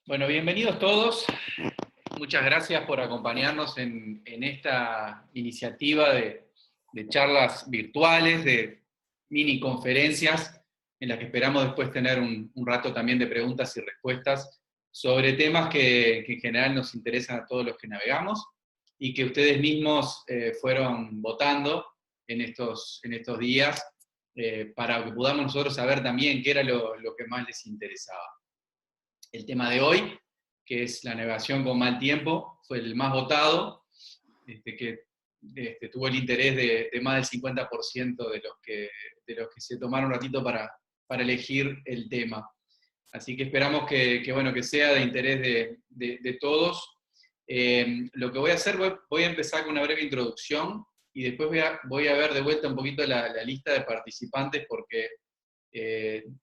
Bueno, bienvenidos todos. Muchas gracias por acompañarnos en esta iniciativa de charlas virtuales, de mini conferencias, en las que esperamos después tener un rato también de preguntas y respuestas sobre temas que en general nos interesan a todos los que navegamos y que ustedes mismos fueron votando en estos días para que podamos nosotros saber también qué era lo que más les interesaba. El tema de hoy, que es la navegación con mal tiempo, fue el más votado, que tuvo el interés de más del 50% de los que se tomaron un ratito para elegir el tema. Así que esperamos que sea de interés de todos. Lo que voy a hacer, voy a empezar con una breve introducción y después voy a ver de vuelta un poquito la lista de participantes porque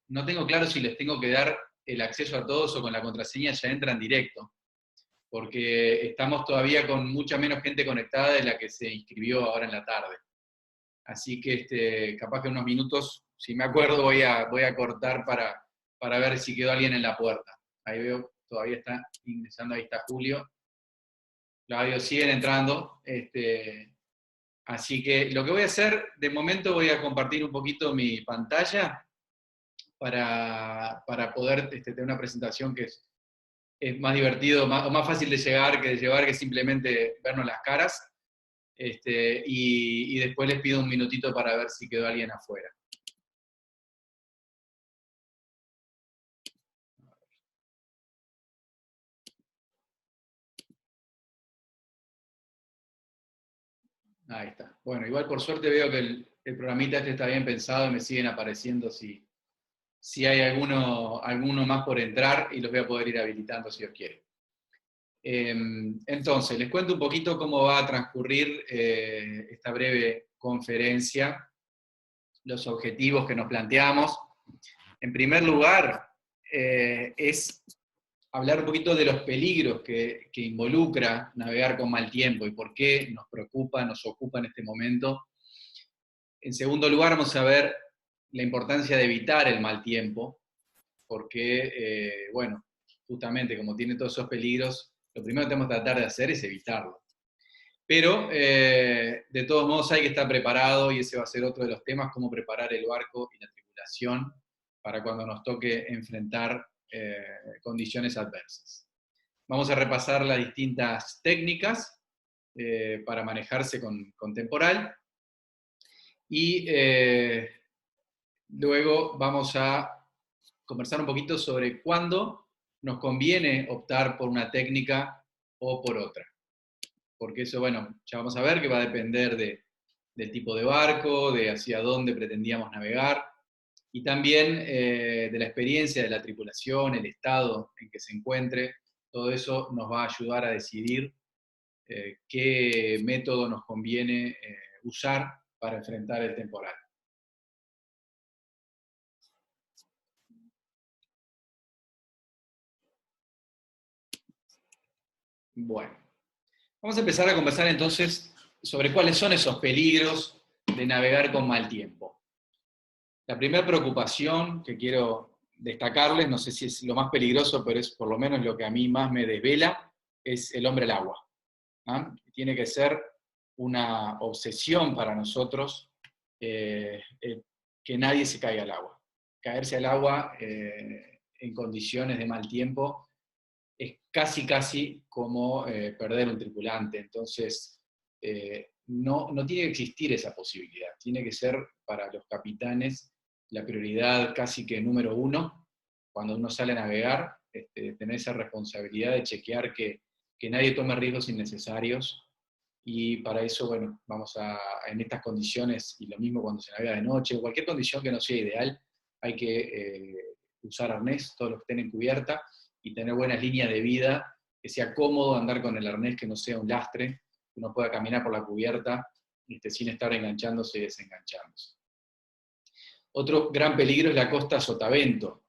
no tengo claro si les tengo que dar el acceso a todos o con la contraseña ya entran directo, porque estamos todavía con mucha menos gente conectada de la que se inscribió ahora en la tarde. Así que capaz que en unos minutos, si me acuerdo, voy a cortar para ver si quedó alguien en la puerta. Ahí veo, todavía está ingresando, ahí está Julio. Claudio, siguen entrando. Así que lo que voy a hacer, de momento voy a compartir un poquito mi pantalla para poder tener una presentación que es más divertido, más fácil de llevar que simplemente vernos las caras. Y después les pido un minutito para ver si quedó alguien afuera. Ahí está. Bueno, igual por suerte veo que el programita está bien pensado y me siguen apareciendo si hay alguno más por entrar y los voy a poder ir habilitando si Dios quiere. Entonces, les cuento un poquito cómo va a transcurrir esta breve conferencia, los objetivos que nos planteamos. En primer lugar, es hablar un poquito de los peligros que involucra navegar con mal tiempo y por qué nos preocupa, nos ocupa en este momento. En segundo lugar, vamos a ver la importancia de evitar el mal tiempo, porque, justamente como tiene todos esos peligros, lo primero que tenemos que tratar de hacer es evitarlo. Pero, de todos modos, hay que estar preparado, y ese va a ser otro de los temas, cómo preparar el barco y la tripulación para cuando nos toque enfrentar condiciones adversas. Vamos a repasar las distintas técnicas para manejarse con temporal, y luego vamos a conversar un poquito sobre cuándo nos conviene optar por una técnica o por otra. Porque eso, ya vamos a ver que va a depender del tipo de barco, de hacia dónde pretendíamos navegar, y también de la experiencia de la tripulación, el estado en que se encuentre. Todo eso nos va a ayudar a decidir qué método nos conviene usar para enfrentar el temporal. Bueno, vamos a empezar a conversar entonces sobre cuáles son esos peligros de navegar con mal tiempo. La primera preocupación que quiero destacarles, no sé si es lo más peligroso, pero es por lo menos lo que a mí más me desvela, es el hombre al agua. Tiene que ser una obsesión para nosotros que nadie se caiga al agua. Caerse al agua en condiciones de mal tiempo es casi como perder un tripulante. Entonces, no tiene que existir esa posibilidad. Tiene que ser para los capitanes la prioridad casi que número uno, cuando uno sale a navegar, tener esa responsabilidad de chequear que nadie tome riesgos innecesarios. Y para eso, vamos en estas condiciones, y lo mismo cuando se navega de noche, cualquier condición que no sea ideal, hay que usar arnés, todos los que estén en cubierta, y tener buenas líneas de vida, que sea cómodo andar con el arnés, que no sea un lastre, que uno pueda caminar por la cubierta sin estar enganchándose y desenganchándose. Otro gran peligro es la costa sotavento.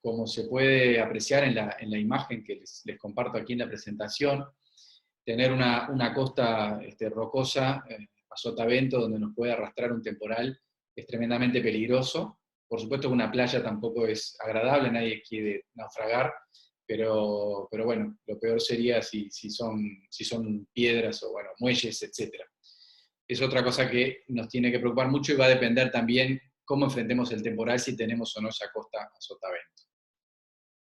Como se puede apreciar en la imagen que les comparto aquí en la presentación, tener una costa rocosa a sotavento donde nos puede arrastrar un temporal es tremendamente peligroso. Por supuesto que una playa tampoco es agradable, nadie quiere naufragar, pero bueno, lo peor sería si son piedras o bueno, muelles, etc. Es otra cosa que nos tiene que preocupar mucho y va a depender también cómo enfrentemos el temporal, si tenemos o no esa costa a sotavento.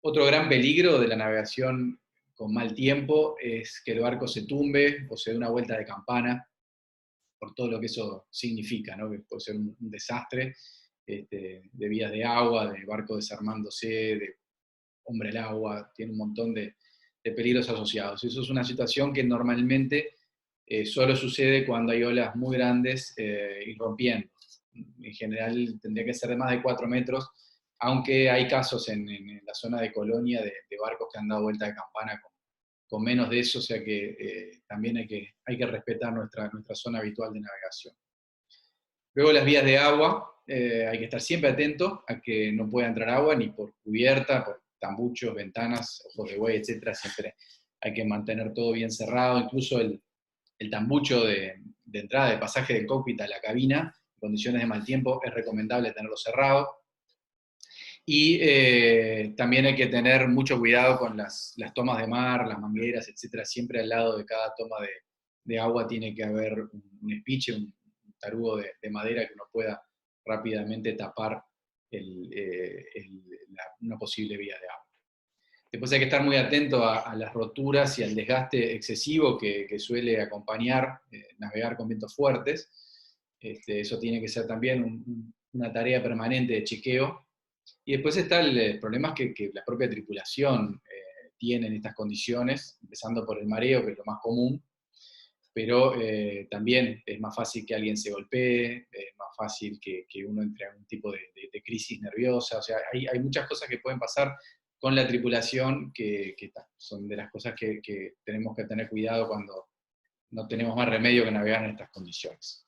Otro gran peligro de la navegación con mal tiempo es que el barco se tumbe o se dé una vuelta de campana, por todo lo que eso significa, ¿no? Que puede ser un desastre, de vías de agua, de barco desarmándose, de hombre al agua, tiene un montón de peligros asociados. Eso es una situación que normalmente solo sucede cuando hay olas muy grandes y rompiendo. En general tendría que ser de más de 4 metros, aunque hay casos en la zona de Colonia de barcos que han dado vuelta de campana con menos de eso, o sea que también hay que respetar nuestra zona habitual de navegación. Luego las vías de agua, hay que estar siempre atento a que no pueda entrar agua ni por cubierta, por tambuchos, ventanas, ojos de buey, etc. Siempre hay que mantener todo bien cerrado, incluso el tambucho de entrada, de pasaje del cockpit a la cabina, en condiciones de mal tiempo, es recomendable tenerlo cerrado. Y también hay que tener mucho cuidado con las tomas de mar, las mangueras, etc. Siempre al lado de cada toma de agua tiene que haber un espiche, un tarugo de madera que uno pueda rápidamente tapar una posible vía de agua. Después hay que estar muy atento a las roturas y al desgaste excesivo que suele acompañar navegar con vientos fuertes. Eso tiene que ser también una tarea permanente de chequeo. Y después está el problema que la propia tripulación tiene en estas condiciones, empezando por el mareo, que es lo más común, pero también es más fácil que alguien se golpee, es más fácil que uno entre en algún tipo de crisis nerviosa, o sea, hay muchas cosas que pueden pasar con la tripulación que son de las cosas que tenemos que tener cuidado cuando no tenemos más remedio que navegar en estas condiciones.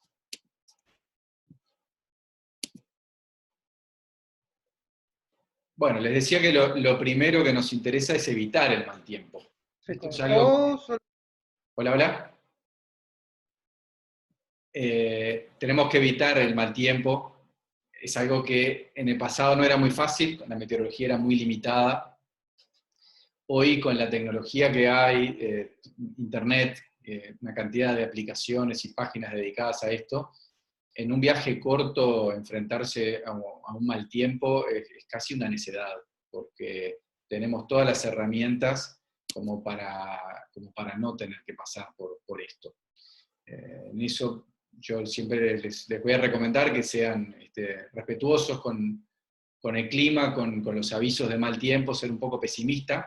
Bueno, les decía que lo primero que nos interesa es evitar el mal tiempo. Esto es algo... Hola, hola. Tenemos que evitar el mal tiempo. Es algo que en el pasado no era muy fácil, la meteorología era muy limitada. Hoy con la tecnología que hay, internet, una cantidad de aplicaciones y páginas dedicadas a esto, en un viaje corto enfrentarse a un mal tiempo es casi una necedad, porque tenemos todas las herramientas como para no tener que pasar por esto. En eso yo siempre les voy a recomendar que sean respetuosos con el clima, con los avisos de mal tiempo, ser un poco pesimista,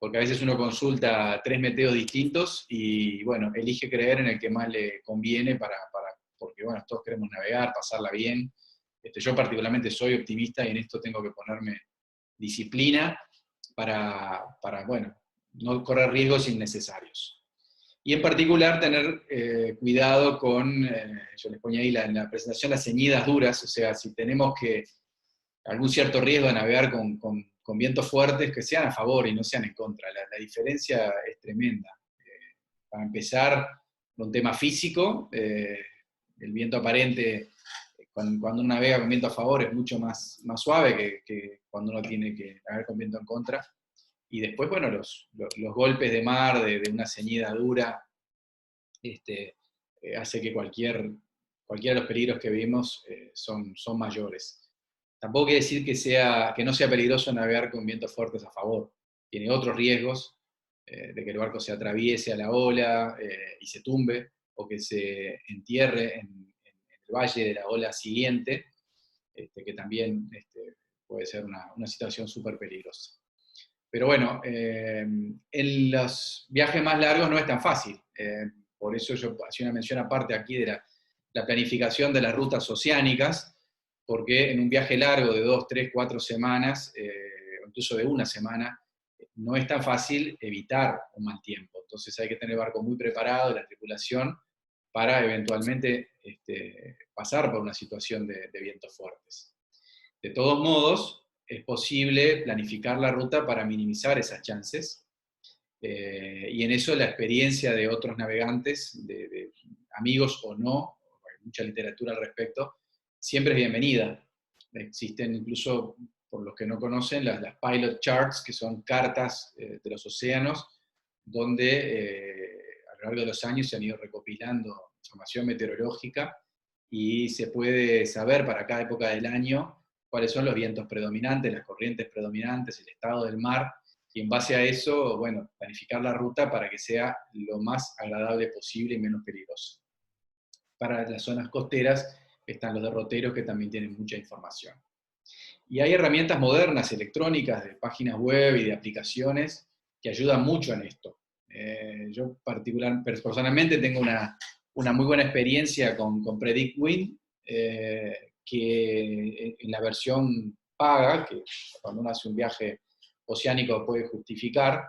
porque a veces uno consulta 3 meteos distintos y bueno, elige creer en el que más le conviene porque bueno, todos queremos navegar, pasarla bien. Yo particularmente soy optimista y en esto tengo que ponerme disciplina para bueno, no correr riesgos innecesarios. Y en particular tener cuidado con, yo les ponía ahí en la presentación, las ceñidas duras, o sea, si tenemos algún cierto riesgo de navegar con vientos fuertes, que sean a favor y no sean en contra. La diferencia es tremenda. Para empezar, un tema físico, el viento aparente, cuando uno navega con viento a favor, es mucho más suave que cuando uno tiene que navegar con viento en contra. Y después, bueno, los golpes de mar, de una ceñida dura, hace que cualquiera de los peligros que vimos son mayores. Tampoco quiere decir que no sea peligroso navegar con vientos fuertes a favor. Tiene otros riesgos, de que el barco se atraviese a la ola y se tumbe, o que se entierre en el valle de la ola siguiente, que también puede ser una situación súper peligrosa. Pero bueno, en los viajes más largos no es tan fácil. Por eso yo hacía una mención aparte aquí de la planificación de las rutas oceánicas, porque en un viaje largo de 2, 3, 4 semanas, o incluso de una semana, no es tan fácil evitar un mal tiempo. Entonces hay que tener el barco muy preparado, la tripulación, para eventualmente pasar por una situación de vientos fuertes. De todos modos, es posible planificar la ruta para minimizar esas chances, y en eso la experiencia de otros navegantes, de amigos o no, hay mucha literatura al respecto, siempre es bienvenida. Existen incluso por los que no conocen, las pilot charts, que son cartas de los océanos, donde a lo largo de los años se han ido recopilando información meteorológica y se puede saber para cada época del año cuáles son los vientos predominantes, las corrientes predominantes, el estado del mar, y en base a eso, bueno, planificar la ruta para que sea lo más agradable posible y menos peligroso. Para las zonas costeras están los derroteros que también tienen mucha información. Y hay herramientas modernas, electrónicas, de páginas web y de aplicaciones que ayudan mucho en esto. Yo personalmente tengo una muy buena experiencia con PredictWind, que en la versión paga, que cuando uno hace un viaje oceánico puede justificar,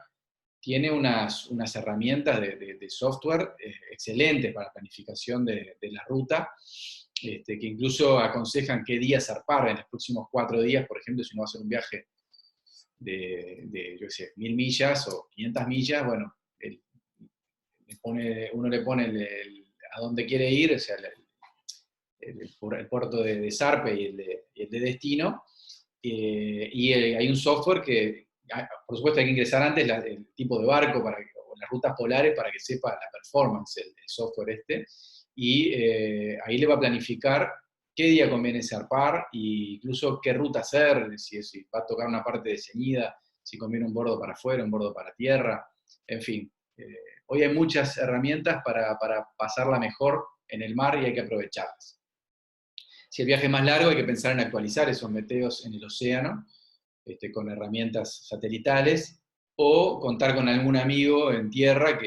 tiene unas herramientas de software excelentes para la planificación de la ruta, que incluso aconsejan qué días zarpar en los próximos 4 días, por ejemplo, si uno va a hacer un viaje de yo qué sé, 1000 millas o 500 millas, bueno, uno le pone a dónde quiere ir, o sea, el puerto de zarpe y el de destino, y hay un software que, por supuesto, hay que ingresar antes el tipo de barco o las rutas polares para que sepa la performance, el software y ahí le va a planificar qué día conviene zarpar e incluso qué ruta hacer, si va a tocar una parte de ceñida, si conviene un bordo para afuera, un bordo para tierra, en fin. Hoy hay muchas herramientas para pasarla mejor en el mar y hay que aprovecharlas. Si el viaje es más largo, hay que pensar en actualizar esos meteos en el océano, con herramientas satelitales, o contar con algún amigo en tierra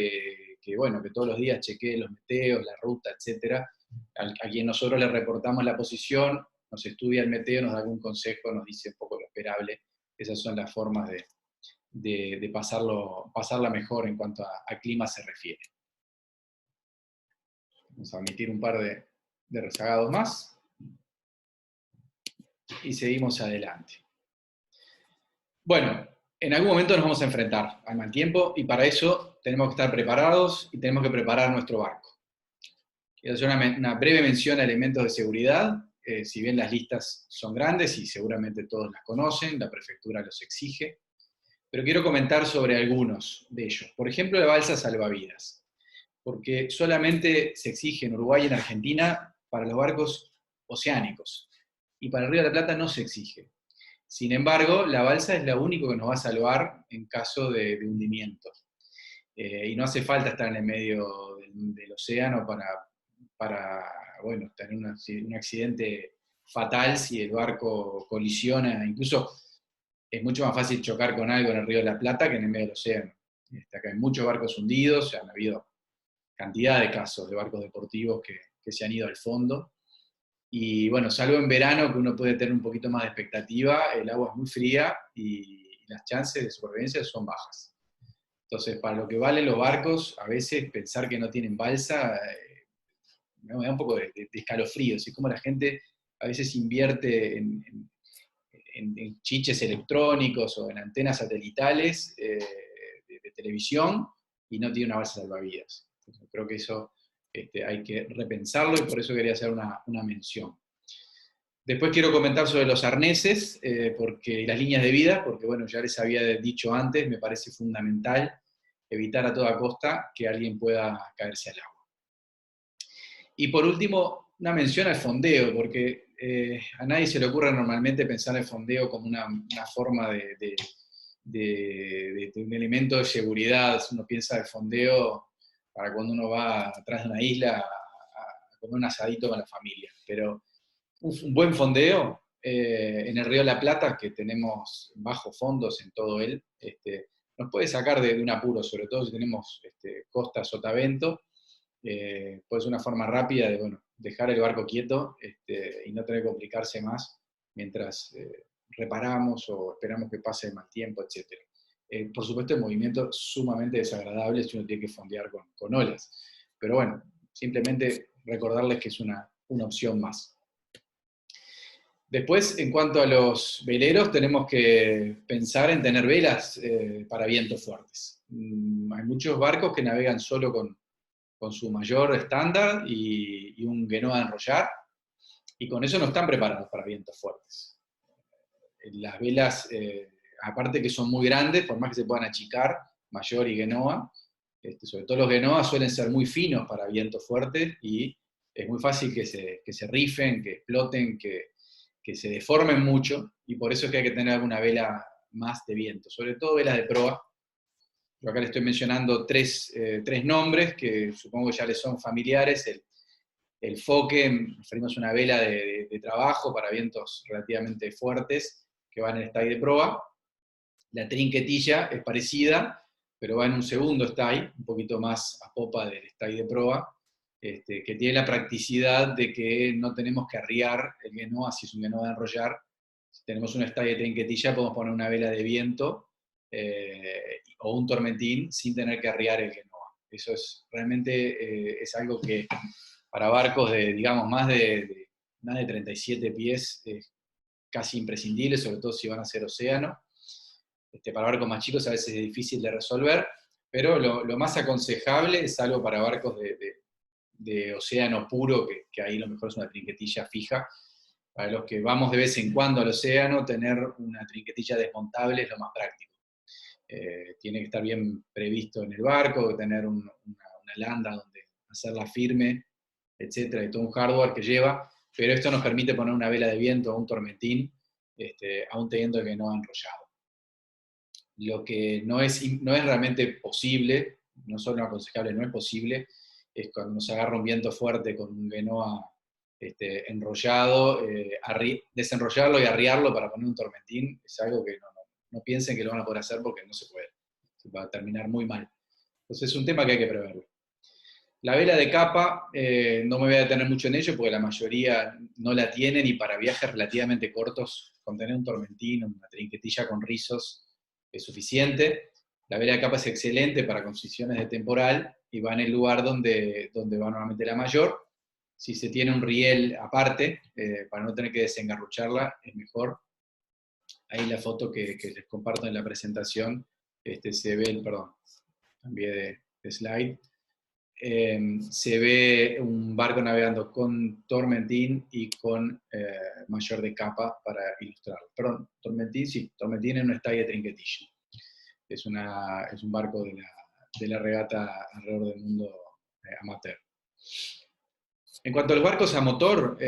bueno, que todos los días chequee los meteos, la ruta, etc. A quien nosotros le reportamos la posición, nos estudia el meteo, nos da algún consejo, nos dice un poco lo esperable. Esas son las formas de pasarla mejor en cuanto a clima se refiere. Vamos a omitir un par de rezagados más. Y seguimos adelante. Bueno, en algún momento nos vamos a enfrentar al mal tiempo y para eso tenemos que estar preparados y tenemos que preparar nuestro barco. Quiero hacer una breve mención a elementos de seguridad, si bien las listas son grandes y seguramente todos las conocen, la prefectura los exige, pero quiero comentar sobre algunos de ellos. Por ejemplo, la balsa salvavidas, porque solamente se exige en Uruguay y en Argentina para los barcos oceánicos, y para el Río de la Plata no se exige. Sin embargo, la balsa es lo único que nos va a salvar en caso de hundimiento. Y no hace falta estar en el medio del océano para bueno, tener un accidente fatal si el barco colisiona. Incluso es mucho más fácil chocar con algo en el Río de la Plata que en el medio del océano. Acá hay muchos barcos hundidos, han habido cantidad de casos de barcos deportivos que se han ido al fondo. Y bueno, salvo en verano que uno puede tener un poquito más de expectativa, el agua es muy fría y las chances de supervivencia son bajas. Entonces, para lo que valen los barcos, a veces pensar que no tienen balsa me da un poco de escalofrío. Es como la gente a veces invierte en chiches electrónicos o en antenas satelitales de televisión y no tiene una balsa salvavidas. Entonces, creo que eso hay que repensarlo y por eso quería hacer una mención. Después quiero comentar sobre los arneses y las líneas de vida, porque bueno, ya les había dicho antes, me parece fundamental evitar a toda costa que alguien pueda caerse al agua. Y por último, una mención al fondeo, porque a nadie se le ocurre normalmente pensar el fondeo como una forma de un elemento de seguridad. Uno piensa el fondeo para cuando uno va atrás de una isla a comer un asadito con la familia. Pero un buen fondeo en el Río de la Plata, que tenemos bajos fondos en todo él, nos puede sacar de un apuro, sobre todo si tenemos costa sotavento. Puede ser una forma rápida de dejar el barco quieto y no tener que complicarse más mientras reparamos o esperamos que pase el mal tiempo, etc. Por supuesto, el movimiento es sumamente desagradable si uno tiene que fondear con olas. Pero bueno, simplemente recordarles que es una opción más. Después, en cuanto a los veleros, tenemos que pensar en tener velas para vientos fuertes. Hay muchos barcos que navegan solo con su mayor estándar y un guenoa a enrollar, y con eso no están preparados para vientos fuertes. las velas, aparte que son muy grandes, por más que se puedan achicar, mayor y genoa, sobre todo los genoa suelen ser muy finos para viento fuerte y es muy fácil que se rifen, que exploten, que se deformen mucho, y por eso es que hay que tener alguna vela más de viento, sobre todo velas de proa. Yo acá le estoy mencionando tres nombres que supongo que ya les son familiares. El foque, referimos a una vela de trabajo para vientos relativamente fuertes que va en el stay de proa. La trinquetilla es parecida, pero va en un segundo stay, un poquito más a popa del stay de proa, que tiene la practicidad de que no tenemos que arriar el genoa, si es un genoa de enrollar. Si tenemos un stay de trinquetilla, podemos poner una vela de viento o un tormentín sin tener que arriar el genoa. Eso es realmente es algo que para barcos de, digamos, más de 37 pies es casi imprescindible, sobre todo si van a ser océano. Para barcos más chicos a veces es difícil de resolver, pero lo más aconsejable es algo para barcos de océano puro, que ahí lo mejor es una trinquetilla fija. Para los que vamos de vez en cuando al océano, tener una trinquetilla desmontable es lo más práctico. Tiene que estar bien previsto en el barco, tener una landa donde hacerla firme, etcétera, y todo un hardware que lleva, pero esto nos permite poner una vela de viento o un tormentín, aún teniendo que no enrollado. Lo que no es realmente posible, no solo aconsejable, no es posible, es cuando nos agarra un viento fuerte con un genoa enrollado, desenrollarlo y arriarlo para poner un tormentín, es algo que no piensen que lo van a poder hacer porque no se puede. Se va a terminar muy mal. Entonces es un tema que hay que preverlo. La vela de capa, no me voy a detener mucho en ello porque la mayoría no la tienen, y para viajes relativamente cortos, con tener un tormentín, una trinquetilla con rizos es suficiente. La vela de capa es excelente para condiciones de temporal y va en el lugar donde va normalmente la mayor. Si se tiene un riel aparte, para no tener que desengarrucharla, es mejor. Ahí la foto que les comparto en la presentación, se ve, perdón, cambié de slide. Se ve un barco navegando con tormentín y con mayor de capa para ilustrarlo. Perdón, tormentín, sí, tormentín en un stay de trinquetilla. Es un barco de la regata alrededor del mundo amateur. En cuanto a los barcos a motor,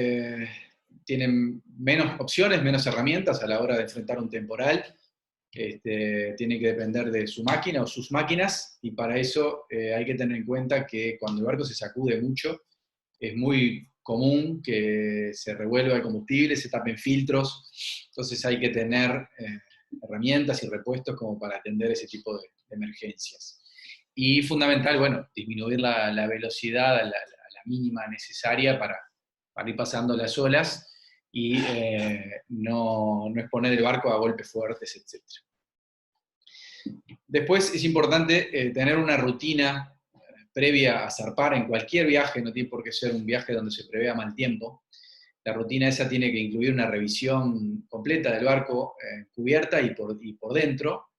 tienen menos opciones, menos herramientas a la hora de enfrentar un temporal. Tiene que depender de su máquina o sus máquinas, y para eso hay que tener en cuenta que cuando el barco se sacude mucho, es muy común que se revuelva el combustible, se tapen filtros, entonces hay que tener herramientas y repuestos como para atender ese tipo de emergencias. Y fundamental, bueno, disminuir la velocidad a la mínima necesaria para ir pasando las olas, y no exponer el barco a golpes fuertes, etc. Después es importante tener una rutina previa a zarpar en cualquier viaje, no tiene por qué ser un viaje donde se prevea mal tiempo. La rutina esa tiene que incluir una revisión completa del barco, cubierta y por dentro,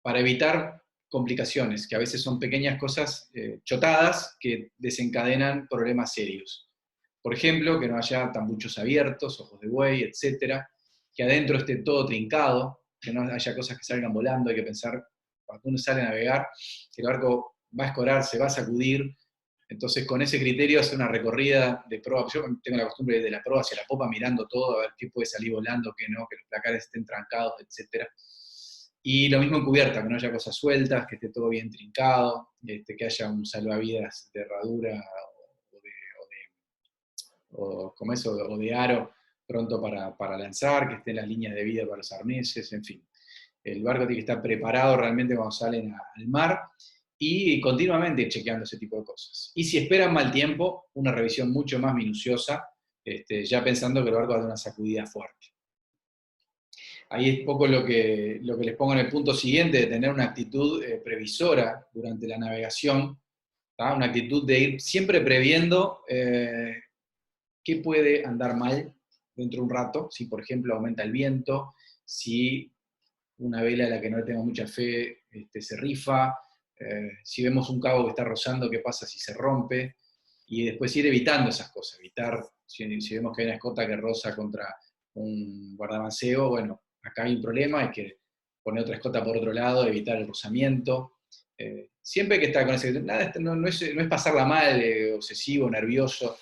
para evitar complicaciones, que a veces son pequeñas cosas chotadas que desencadenan problemas serios. Por ejemplo, que no haya tambuchos abiertos, ojos de buey, etcétera, que adentro esté todo trincado, que no haya cosas que salgan volando. Hay que pensar, cuando uno sale a navegar, que el barco va a escorar, se va a sacudir. Entonces, con ese criterio, hacer una recorrida de proa. Yo tengo la costumbre de ir de la proa hacia la popa mirando todo, a ver qué puede salir volando, qué no, que los placares estén trancados, etc. Y lo mismo en cubierta, que no haya cosas sueltas, que esté todo bien trincado, que haya un salvavidas de herradura o de aro pronto para lanzar, que estén las líneas de vida para los arneses, en fin. El barco tiene que estar preparado realmente cuando salen al mar, y continuamente chequeando ese tipo de cosas. Y si esperan mal tiempo, una revisión mucho más minuciosa, ya pensando que el barco va a dar una sacudida fuerte. Ahí es poco lo que les pongo en el punto siguiente, de tener una actitud previsora durante la navegación, ¿tá? Una actitud de ir siempre previendo qué puede andar mal dentro de un rato, si por ejemplo aumenta el viento, si una vela a la que no le tengo mucha fe se rifa, si vemos un cabo que está rozando, qué pasa si se rompe, y después ir evitando esas cosas, evitar, si vemos que hay una escota que roza contra un guardamanceo, bueno, acá hay un problema, hay que poner otra escota por otro lado, evitar el rozamiento. Siempre hay que estar con ese, nada, no es pasarla mal, obsesivo, nervioso,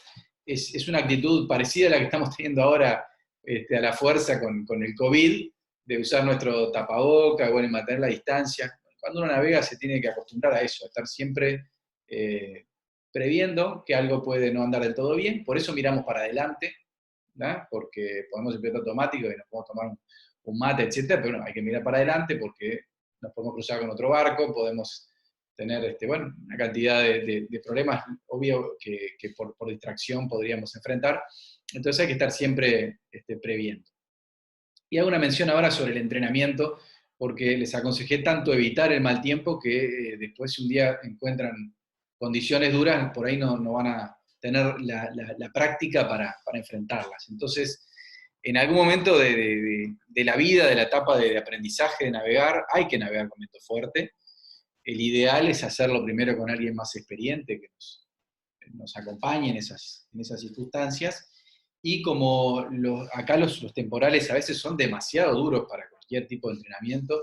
es una actitud parecida a la que estamos teniendo ahora a la fuerza con el COVID, de usar nuestro tapaboca, bueno, y mantener la distancia. Cuando uno navega se tiene que acostumbrar a eso, a estar siempre previendo que algo puede no andar del todo bien, por eso miramos para adelante, ¿no? Porque ponemos el piloto automático y nos podemos tomar un mate, etcétera, pero bueno, hay que mirar para adelante porque nos podemos cruzar con otro barco, podemos tener bueno, una cantidad de problemas, obvio, que por distracción podríamos enfrentar. Entonces hay que estar siempre previendo. Y hago una mención ahora sobre el entrenamiento, porque les aconsejé tanto evitar el mal tiempo que después si un día encuentran condiciones duras, por ahí no van a tener la práctica para enfrentarlas. Entonces, en algún momento de la vida, de la etapa de aprendizaje de navegar, hay que navegar con viento fuerte. El ideal es hacerlo primero con alguien más experiente que nos acompañe en esas circunstancias. Y como acá los temporales a veces son demasiado duros para cualquier tipo de entrenamiento,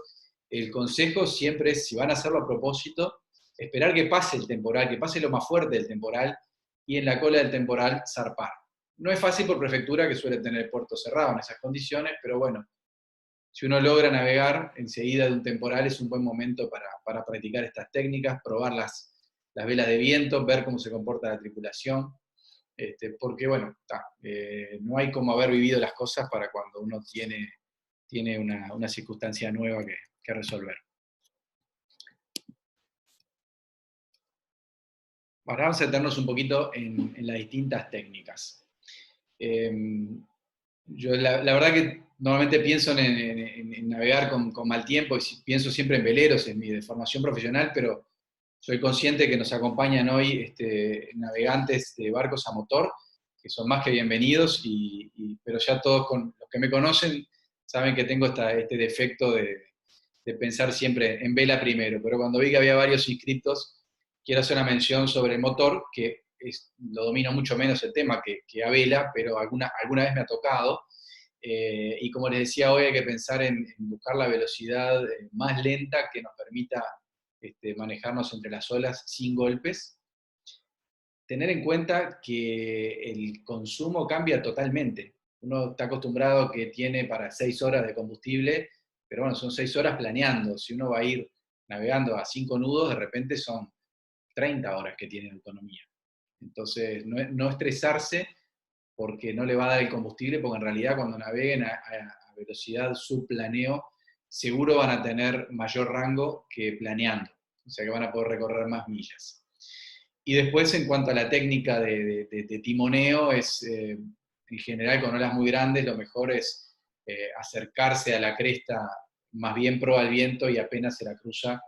el consejo siempre es, si van a hacerlo a propósito, esperar que pase el temporal, que pase lo más fuerte del temporal, y en la cola del temporal zarpar. No es fácil por prefectura, que suele tener el puerto cerrado en esas condiciones, pero bueno, si uno logra navegar enseguida de un temporal es un buen momento para practicar estas técnicas, probar las velas de viento, ver cómo se comporta la tripulación, porque bueno, no hay como haber vivido las cosas para cuando uno tiene una circunstancia nueva que resolver. Ahora vamos a centrarnos un poquito en las distintas técnicas. Yo la verdad que normalmente pienso en navegar con mal tiempo, y pienso siempre en veleros, en mi formación profesional, pero soy consciente que nos acompañan hoy navegantes de barcos a motor, que son más que bienvenidos, pero ya todos los que me conocen saben que tengo este defecto de pensar siempre en vela primero, pero cuando vi que había varios inscritos, quiero hacer una mención sobre el motor, que lo domino mucho menos el tema que a vela, pero alguna vez me ha tocado. Y como les decía hoy, hay que pensar en buscar la velocidad más lenta que nos permita manejarnos entre las olas sin golpes. Tener en cuenta que el consumo cambia totalmente. Uno está acostumbrado a que tiene para 6 horas de combustible, pero bueno, son 6 horas planeando. Si uno va a ir navegando a 5 nudos, de repente son 30 horas que tiene de autonomía. Entonces, no estresarse porque no le va a dar el combustible, porque en realidad cuando naveguen a velocidad subplaneo, seguro van a tener mayor rango que planeando, o sea que van a poder recorrer más millas. Y después, en cuanto a la técnica de timoneo, en general con olas muy grandes, lo mejor es acercarse a la cresta más bien pro al viento y apenas se la cruza,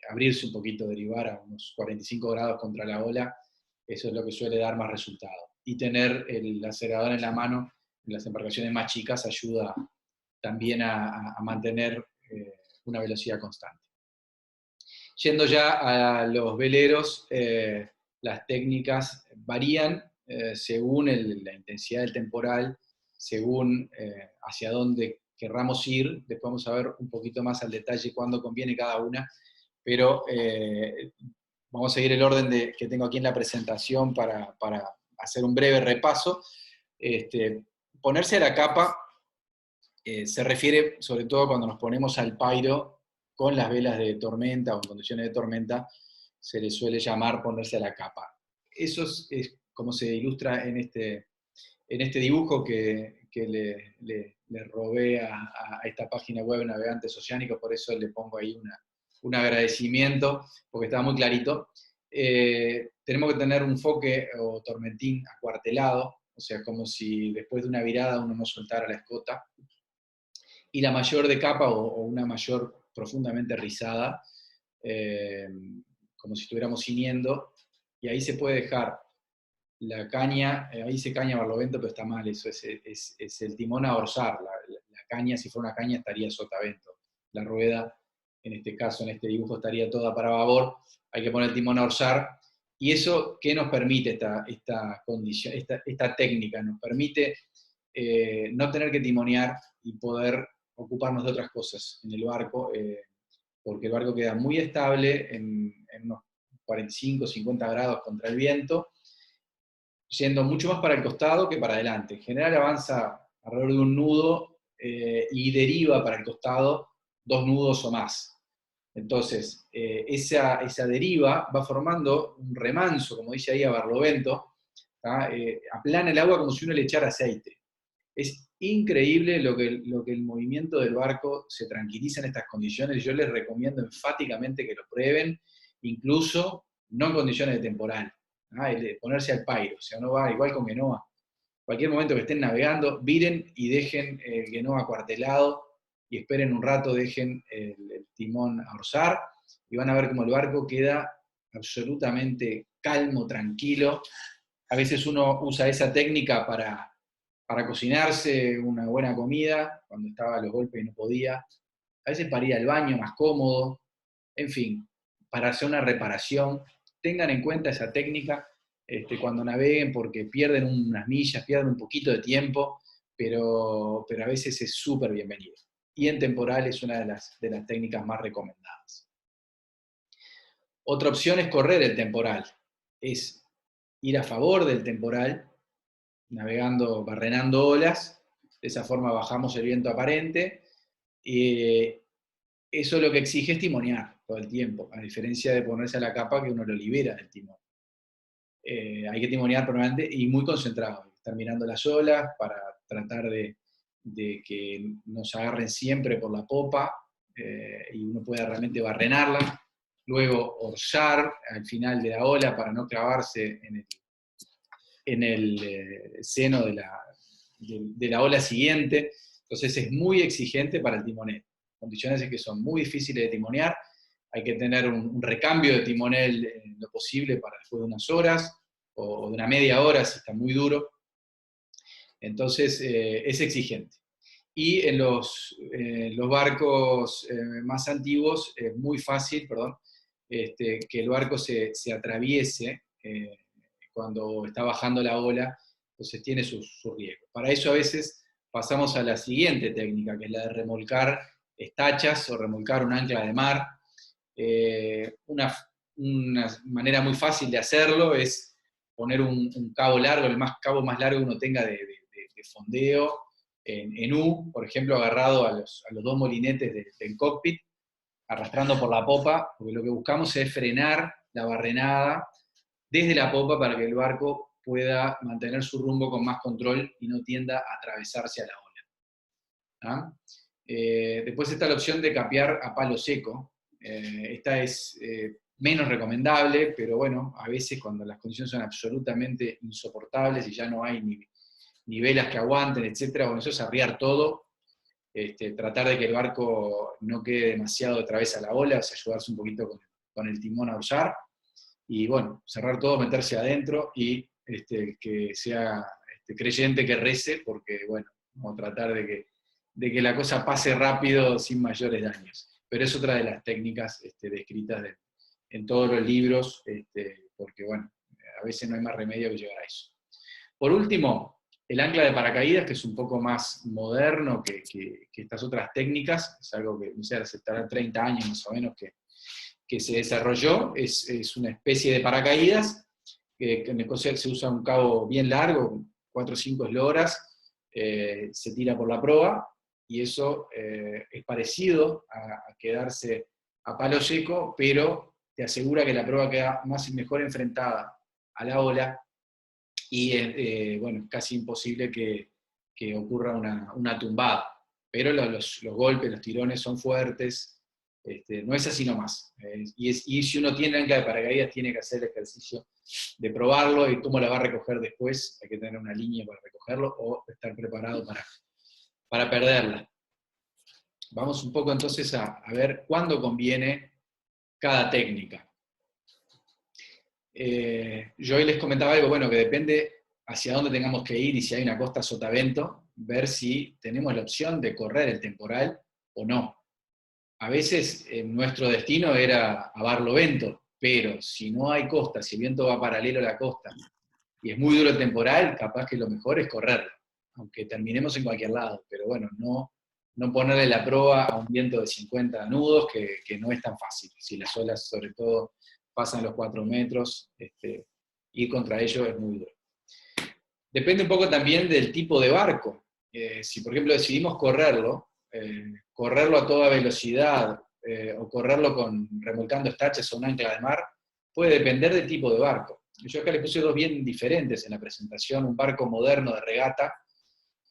abrirse un poquito, derivar a unos 45 grados contra la ola. Eso es lo que suele dar más resultado. Y tener el acelerador en la mano en las embarcaciones más chicas ayuda también a mantener una velocidad constante. Yendo ya a los veleros, las técnicas varían según la intensidad del temporal, según hacia dónde querramos ir. Después vamos a ver un poquito más al detalle cuándo conviene cada una, pero vamos a seguir el orden que tengo aquí en la presentación para hacer un breve repaso. Ponerse a la capa se refiere sobre todo cuando nos ponemos al pairo con las velas de tormenta o en condiciones de tormenta, se le suele llamar ponerse a la capa. Eso es como se ilustra en este dibujo que le robé a esta página web Navegantes Oceánicos, por eso le pongo ahí un agradecimiento, porque estaba muy clarito. Tenemos que tener un foque o tormentín acuartelado, o sea, como si después de una virada uno no soltara la escota, y la mayor de capa o una mayor profundamente rizada, como si estuviéramos ciñendo, y ahí se puede dejar la caña, ahí dice caña barlovento, pero está mal, eso es el timón a orzar, la caña, si fuera una caña estaría sotavento, la rueda, en este caso, en este dibujo, estaría toda para babor, hay que poner el timón a orzar, y eso, ¿qué nos permite esta condición, esta técnica? Nos permite no tener que timonear y poder ocuparnos de otras cosas en el barco, porque el barco queda muy estable en unos 45, 50 grados contra el viento, yendo mucho más para el costado que para adelante. En general avanza alrededor de un nudo y deriva para el costado 2 nudos o más. Entonces, esa deriva va formando un remanso, como dice ahí a Barlovento, aplana el agua como si uno le echara aceite. Es increíble lo que el movimiento del barco se tranquiliza en estas condiciones. Yo les recomiendo enfáticamente que lo prueben, incluso no en condiciones de temporal. De ponerse al pairo, o sea, no va igual con Genoa. Cualquier momento que estén navegando, viren y dejen el Genoa acuartelado y esperen un rato, dejen el timón a orzar y van a ver cómo el barco queda absolutamente calmo, tranquilo. A veces uno usa esa técnica para cocinarse una buena comida, cuando estaba a los golpes y no podía. A veces para ir al baño más cómodo, en fin, para hacer una reparación. Tengan en cuenta esa técnica cuando naveguen, porque pierden unas millas, pierden un poquito de tiempo, pero a veces es súper bienvenido. Y en temporal es una de las técnicas más recomendadas. Otra opción es correr el temporal, es ir a favor del temporal, navegando, barrenando olas, de esa forma bajamos el viento aparente. Eso lo que exige es timonear todo el tiempo, a diferencia de ponerse a la capa que uno lo libera del timón. Hay que timonear permanente y muy concentrado, estar mirando las olas para tratar de que nos agarren siempre por la popa y uno pueda realmente barrenarla. Luego orzar al final de la ola para no clavarse en el seno de la ola siguiente. Entonces es muy exigente para el timonel. Condiciones en que son muy difíciles de timonear. Hay que tener un recambio de timonel en lo posible para después de unas horas, o de una media hora si está muy duro. Entonces es exigente. Y en los barcos más antiguos es muy fácil, que el barco se atraviese cuando está bajando la ola, entonces tiene sus riesgos. Para eso a veces pasamos a la siguiente técnica, que es la de remolcar estachas o remolcar un ancla de mar. Una manera muy fácil de hacerlo es poner un cabo largo, el cabo más largo que uno tenga de fondeo, en U, por ejemplo, agarrado a los 2 molinetes del cockpit, arrastrando por la popa, porque lo que buscamos es frenar la barrenada desde la popa para que el barco pueda mantener su rumbo con más control y no tienda a atravesarse a la ola. Después está la opción de capear a palo seco. Esta es menos recomendable, pero bueno, a veces cuando las condiciones son absolutamente insoportables y ya no hay ni velas que aguanten, etc., bueno, eso es arriar todo, tratar de que el barco no quede demasiado otra vez a la ola, o sea, ayudarse un poquito con el timón a orzar, y bueno, cerrar todo, meterse adentro y que sea creyente que rece, porque bueno, vamos a tratar de que la cosa pase rápido sin mayores daños. Pero es otra de las técnicas descritas en todos los libros, porque bueno, a veces no hay más remedio que llegar a eso. Por último, el ancla de paracaídas, que es un poco más moderno que estas otras técnicas, es algo que, no sé, hace 30 años más o menos que se desarrolló, es una especie de paracaídas, que en Escocia se usa un cabo bien largo, 4 o 5 esloras, se tira por la proa, y eso es parecido a quedarse a palo seco, pero te asegura que la proa queda más y mejor enfrentada a la ola, y bueno, es casi imposible que ocurra una tumbada. Pero los golpes, los tirones son fuertes, no es así nomás. Y si uno tiene ancla de paracaídas, tiene que hacer el ejercicio de probarlo, y cómo la va a recoger después. Hay que tener una línea para recogerlo, o estar preparado para perderla. Vamos un poco entonces a ver cuándo conviene cada técnica. Yo hoy les comentaba algo, bueno, que depende hacia dónde tengamos que ir y si hay una costa sotavento, ver si tenemos la opción de correr el temporal o no. A veces nuestro destino era a Barlovento, pero si no hay costa, si el viento va paralelo a la costa y es muy duro el temporal, capaz que lo mejor es correrlo. aunque terminemos en cualquier lado, pero bueno, no ponerle la proa a un viento de 50 nudos, que no es tan fácil. Si las olas, sobre todo, pasan los 4 metros, ir contra ello es muy duro. Depende un poco también del tipo de barco. Si, por ejemplo, decidimos correrlo a toda velocidad, o correrlo remolcando estachas o un ancla de mar, puede depender del tipo de barco. Yo acá le puse dos bien diferentes en la presentación: un barco moderno de regata,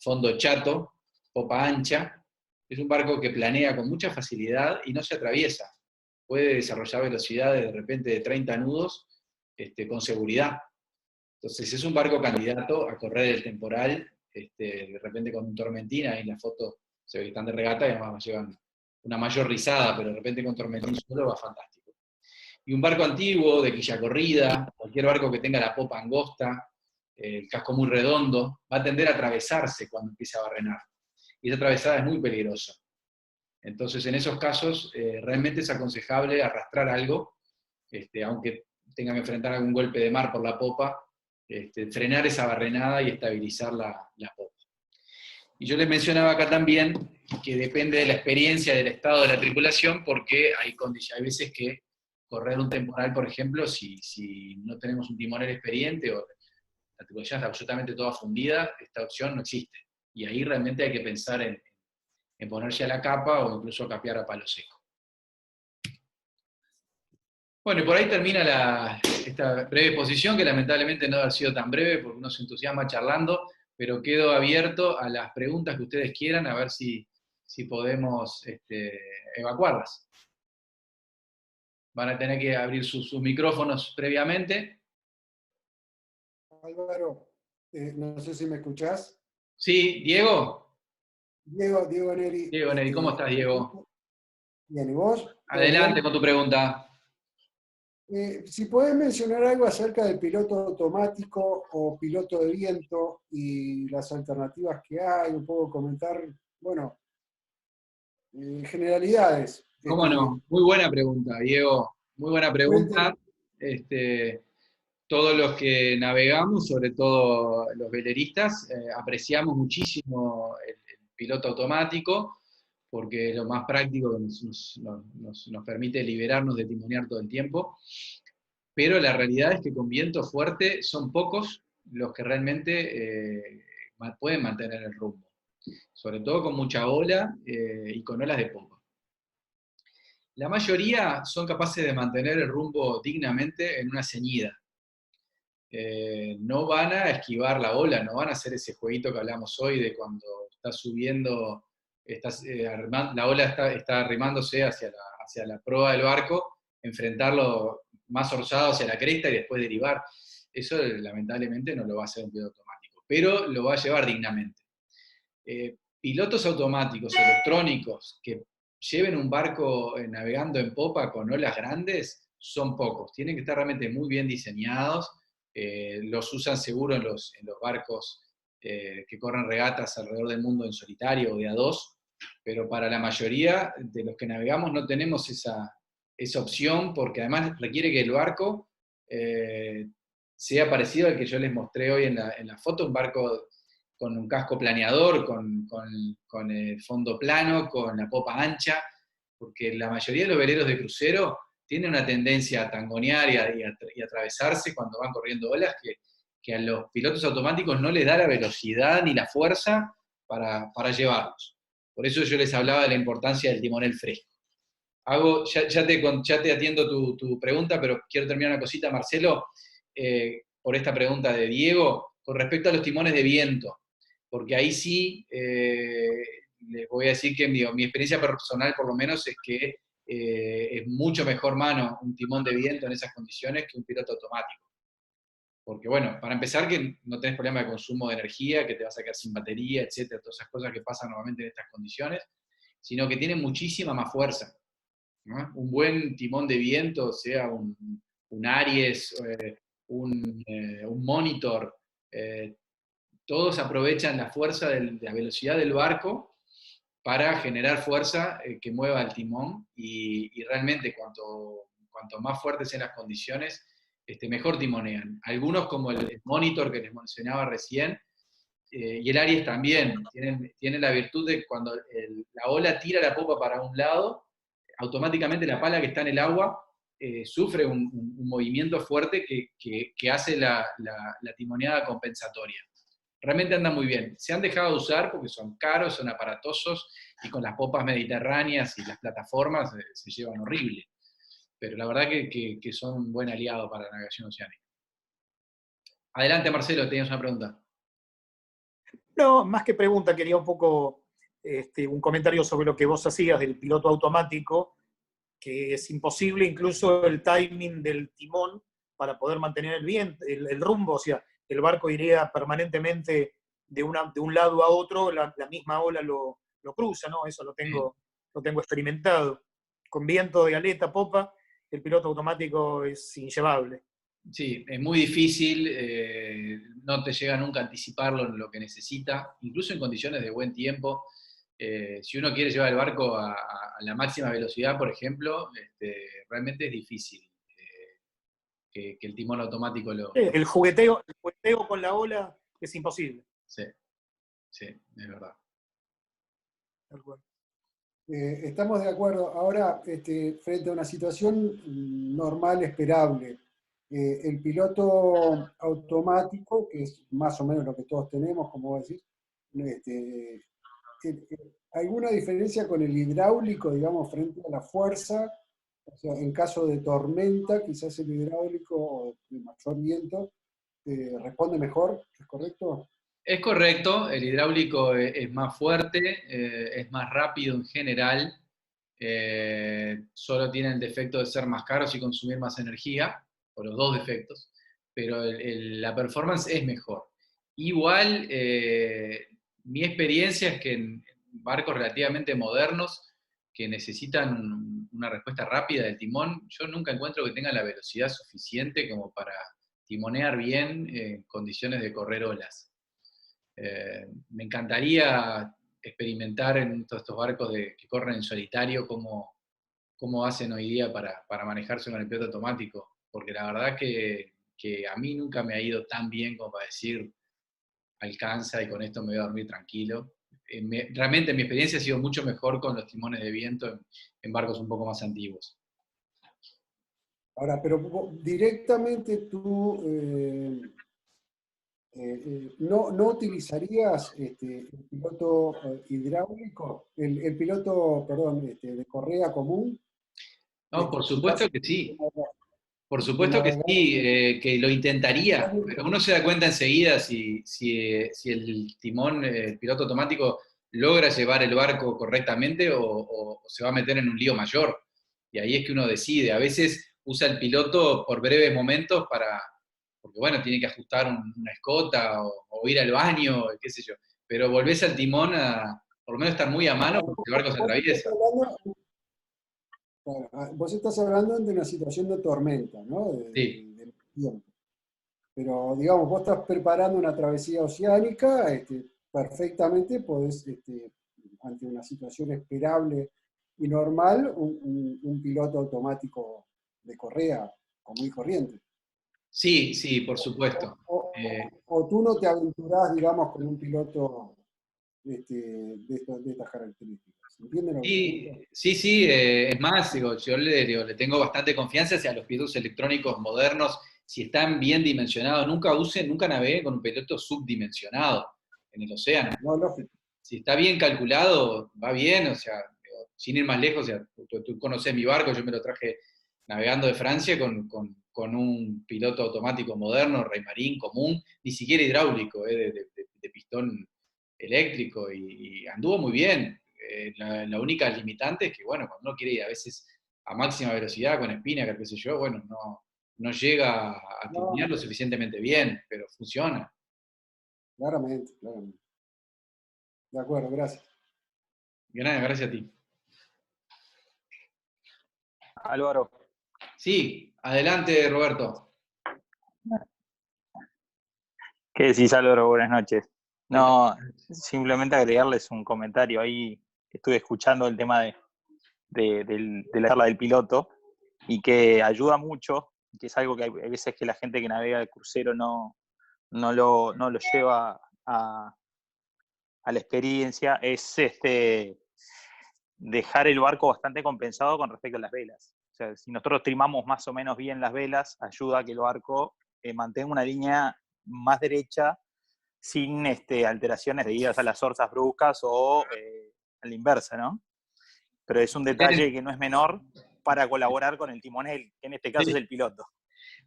fondo chato, popa ancha. Es un barco que planea con mucha facilidad y no se atraviesa. Puede desarrollar velocidades de repente de 30 nudos con seguridad. Entonces es un barco candidato a correr el temporal, de repente con un tormentina, ahí en la foto se ve que están de regata y además llevan una mayor rizada, pero de repente con tormentín solo va fantástico. Y un barco antiguo, de quilla corrida, cualquier barco que tenga la popa angosta, el casco muy redondo, va a tender a atravesarse cuando empiece a barrenar. Y esa atravesada es muy peligrosa. Entonces, en esos casos, realmente es aconsejable arrastrar algo, aunque tengan que enfrentar algún golpe de mar por la popa, frenar esa barrenada y estabilizar la popa. Y yo les mencionaba acá también que depende de la experiencia, del estado de la tripulación, porque hay veces que correr un temporal, por ejemplo, si no tenemos un timonel experiente o la tripulación está absolutamente toda fundida, esta opción no existe. Y ahí realmente hay que pensar en ponerse a la capa o incluso capear a palo seco. Bueno, y por ahí termina esta breve exposición, que lamentablemente no ha sido tan breve porque uno se entusiasma charlando, pero quedo abierto a las preguntas que ustedes quieran, a ver si podemos evacuarlas. Van a tener que abrir sus micrófonos previamente. Álvaro, no sé si me escuchás. Sí, Diego. Diego Neri. Diego Neri, ¿cómo estás, Diego? Bien, ¿y vos? Adelante con tu pregunta. Si podés mencionar algo acerca del piloto automático o piloto de viento y las alternativas que hay, un poco comentar, bueno, generalidades. ¿Cómo no? Muy buena pregunta, Diego. Muy buena pregunta. Todos los que navegamos, sobre todo los veleristas, apreciamos muchísimo el piloto automático, porque es lo más práctico que nos permite liberarnos de timonear todo el tiempo. Pero la realidad es que con viento fuerte son pocos los que realmente pueden mantener el rumbo, sobre todo con mucha ola y con olas de popa. La mayoría son capaces de mantener el rumbo dignamente en una ceñida. No van a esquivar la ola, no van a hacer ese jueguito que hablamos hoy de cuando está subiendo, la ola está arrimándose hacia la proa del barco, enfrentarlo más orzado hacia la cresta y después derivar. Eso lamentablemente no lo va a hacer un piloto automático, pero lo va a llevar dignamente. Pilotos automáticos, electrónicos, que lleven un barco navegando en popa con olas grandes, son pocos. Tienen que estar realmente muy bien diseñados. Los usan seguro en los barcos que corren regatas alrededor del mundo en solitario o de a dos, pero para la mayoría de los que navegamos no tenemos esa opción, porque además requiere que el barco sea parecido al que yo les mostré hoy en la foto, un barco con un casco planeador, con el fondo plano, con la popa ancha, porque la mayoría de los veleros de crucero tienen una tendencia a tangonear y atravesarse cuando van corriendo olas, que a los pilotos automáticos no les da la velocidad ni la fuerza para llevarlos. Por eso yo les hablaba de la importancia del timonel fresco. Ya te atiendo tu pregunta, pero quiero terminar una cosita, Marcelo, por esta pregunta de Diego, con respecto a los timones de viento, porque ahí sí les voy a decir que mi experiencia personal, por lo menos, es que es mucho mejor mano un timón de viento en esas condiciones que un piloto automático. Porque bueno, para empezar que no tenés problema de consumo de energía, que te vas a quedar sin batería, etcétera, todas esas cosas que pasan normalmente en estas condiciones, sino que tiene muchísima más fuerza, ¿no? Un buen timón de viento, sea un Aries, un Monitor, todos aprovechan la fuerza de la velocidad del barco para generar fuerza que mueva el timón, y realmente cuanto más fuertes sean las condiciones, mejor timonean. Algunos, como el Monitor que les mencionaba recién, y el Aries también, tienen la virtud de cuando la ola tira la popa para un lado, automáticamente la pala que está en el agua sufre un movimiento fuerte que hace la timoneada compensatoria. Realmente andan muy bien. Se han dejado de usar porque son caros, son aparatosos, y con las popas mediterráneas y las plataformas se llevan horrible. Pero la verdad que son un buen aliado para la navegación oceánica. Adelante, Marcelo, tenías una pregunta. No, más que pregunta, quería un poco un comentario sobre lo que vos hacías del piloto automático, que es imposible incluso el timing del timón para poder mantener el rumbo, o sea, el barco iría permanentemente de un lado a otro, la misma ola lo cruza, ¿no? Eso lo tengo experimentado. Con viento de aleta, popa, el piloto automático es inllevable. Sí, es muy difícil, no te llega nunca a anticiparlo en lo que necesita, incluso en condiciones de buen tiempo. Si uno quiere llevar el barco a la máxima velocidad, por ejemplo, realmente es difícil que el timón automático lo... El jugueteo con la ola es imposible. Sí, sí, es verdad. Tal cual. Estamos de acuerdo. Ahora, frente a una situación normal, esperable, el piloto automático, que es más o menos lo que todos tenemos, como vos decís, ¿alguna diferencia con el hidráulico, digamos, frente a la fuerza? O sea, en caso de tormenta, quizás el hidráulico o de mayor viento responde mejor, ¿es correcto? Es correcto, el hidráulico es más fuerte, es más rápido en general, solo tiene el defecto de ser más caros y consumir más energía, o los dos defectos, pero la performance es mejor. Igual, mi experiencia es que en barcos relativamente modernos que necesitan una respuesta rápida del timón, yo nunca encuentro que tengan la velocidad suficiente como para timonear bien en condiciones de correr olas. Me encantaría experimentar en todos estos barcos que corren en solitario cómo hacen hoy día para manejarse con el piloto automático, porque la verdad que a mí nunca me ha ido tan bien como para decir alcanza y con esto me voy a dormir tranquilo. Realmente mi experiencia ha sido mucho mejor con los timones de viento en barcos un poco más antiguos. Ahora, pero directamente tú no utilizarías el piloto hidráulico, el piloto, perdón, de correa común. No, por En supuesto caso que sí. Por de supuesto que navegar sí, que lo intentaría, pero uno se da cuenta enseguida si el timón, el piloto automático, logra llevar el barco correctamente o se va a meter en un lío mayor. Y ahí es que uno decide. A veces usa el piloto por breves momentos porque bueno, tiene que ajustar una escota o ir al baño, qué sé yo. Pero volvés al timón a, por lo menos estar muy a mano porque el barco se atraviesa. Vos estás hablando de una situación de tormenta, ¿no? Sí. De tiempo. Pero, digamos, vos estás preparando una travesía oceánica, perfectamente podés, ante una situación esperable y normal, un piloto automático de correa común y corriente. Sí, sí, por supuesto. O tú no te aventurás, digamos, con un piloto de estas características. ¿Entienden lo que pregunto? Sí, sí, es más, digo, yo le tengo bastante confianza hacia los pilotos electrónicos modernos, si están bien dimensionados, nunca navegué con un piloto subdimensionado en el océano. No, lógico. Si está bien calculado, va bien, o sea, digo, sin ir más lejos, o sea, tú conocés mi barco, yo me lo traje navegando de Francia con un piloto automático moderno, Reymarín común, ni siquiera hidráulico, de pistón eléctrico, y anduvo muy bien. La única limitante es que, bueno, cuando uno quiere ir a veces a máxima velocidad con Spinnaker, qué sé yo, bueno, no llega a tironear No, lo suficientemente bien, pero funciona. claramente, claramente. De acuerdo, gracias. Gracias a ti. Álvaro. Sí, adelante, Roberto. ¿Qué decís, Álvaro? Buenas noches. ¿Qué tal? No, simplemente agregarles un comentario ahí. Estuve escuchando el tema de la charla del piloto y que ayuda mucho, que es algo que hay veces que la gente que navega de crucero no lo lleva a la experiencia, es dejar el barco bastante compensado con respecto a las velas. O sea, si nosotros trimamos más o menos bien las velas, ayuda a que el barco mantenga una línea más derecha sin alteraciones debidas a las orzas bruscas o a la inversa, ¿no? Pero es un detalle que no es menor para colaborar con el timonel, que en este caso es el piloto.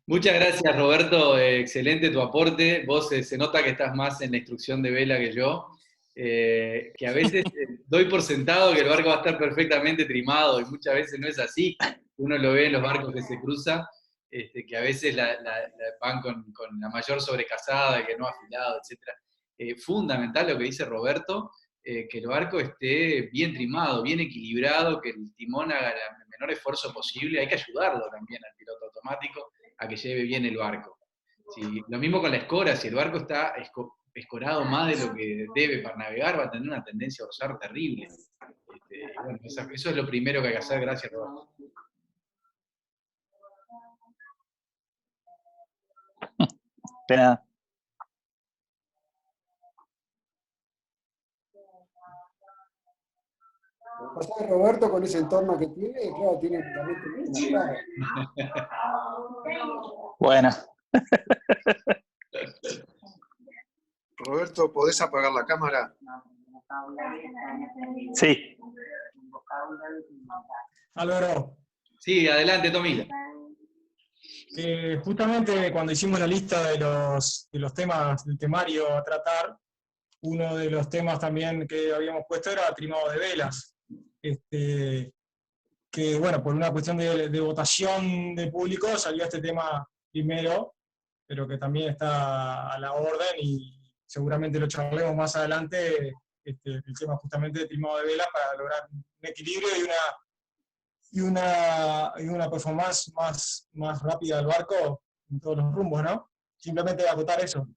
Muchas gracias, Roberto. Excelente tu aporte. Vos se nota que estás más en la instrucción de vela que yo. Que a veces doy por sentado que el barco va a estar perfectamente trimado y muchas veces no es así. Uno lo ve en los barcos que se cruza, que a veces van con la mayor sobrecasada, que no afilado, etc. Fundamental lo que dice Roberto, que el barco esté bien trimado, bien equilibrado, que el timón haga el menor esfuerzo posible. Hay que ayudarlo también al piloto automático a que lleve bien el barco. Sí, lo mismo con la escora, si el barco está escorado más de lo que debe para navegar, va a tener una tendencia a orzar terrible. Bueno, eso es lo primero que hay que hacer. Gracias, Roberto. De nada. Lo que pasa es que Roberto, con ese entorno que tiene, claro, tiene también una cara. Bueno. Roberto, ¿podés apagar la cámara? Sí. Álvaro, Sí, adelante, Tomila. justamente cuando hicimos la lista de los temas del temario a tratar, uno de los temas también que habíamos puesto era trimado de velas. Que bueno, por una cuestión de votación de público salió este tema primero, pero que también está a la orden y seguramente lo charlemos más adelante, el tema justamente de trimado de velas para lograr un equilibrio y una performance más rápida del barco en todos los rumbos, ¿no? Simplemente acotar eso.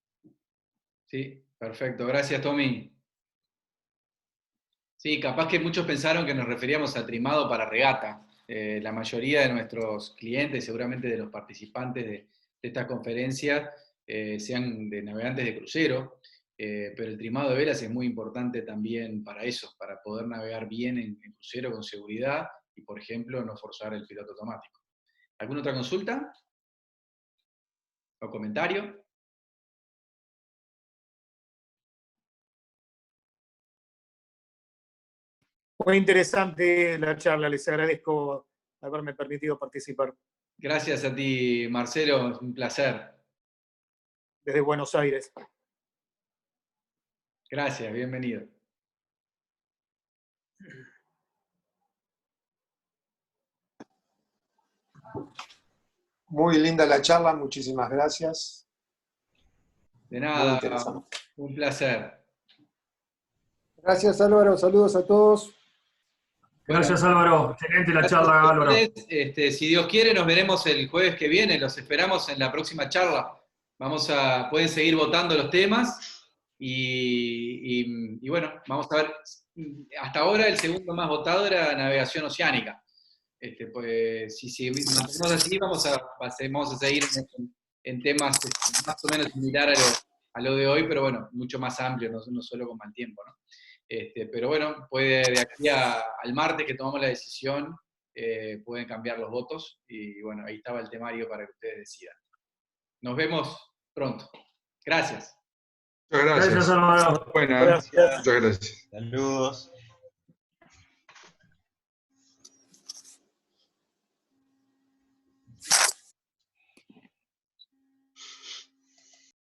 Sí, perfecto. Gracias, Tommy. Sí, capaz que muchos pensaron que nos referíamos a trimado para regata. La mayoría de nuestros clientes, seguramente de los participantes de estas conferencias, sean de navegantes de crucero, pero el trimado de velas es muy importante también para eso, para poder navegar bien en crucero con seguridad y, por ejemplo, no forzar el piloto automático. ¿Alguna otra consulta? ¿O comentario? Muy interesante la charla, les agradezco haberme permitido participar. Gracias a ti, Marcelo, es un placer. Desde Buenos Aires. Gracias, bienvenido. Muy linda la charla, muchísimas gracias. De Muy nada, interesante. un placer. Gracias, Álvaro. Saludos a todos. Gracias, Álvaro. Excelente la charla, Álvaro. Si Dios quiere, nos veremos el jueves que viene. Los esperamos en la próxima charla. Pueden seguir votando los temas y bueno, vamos a ver. Hasta ahora el segundo más votado era navegación oceánica. Pues si mantenemos así, vamos a seguir en temas más o menos similar a lo de hoy, pero bueno, mucho más amplio, no solo con mal tiempo, ¿no? Pero bueno, de aquí al martes que tomamos la decisión, pueden cambiar los votos y bueno, ahí estaba el temario para que ustedes decidan. Nos vemos pronto. Gracias. Muchas gracias. Gracias, Álvaro. Buenas. Gracias. Muchas gracias. Saludos.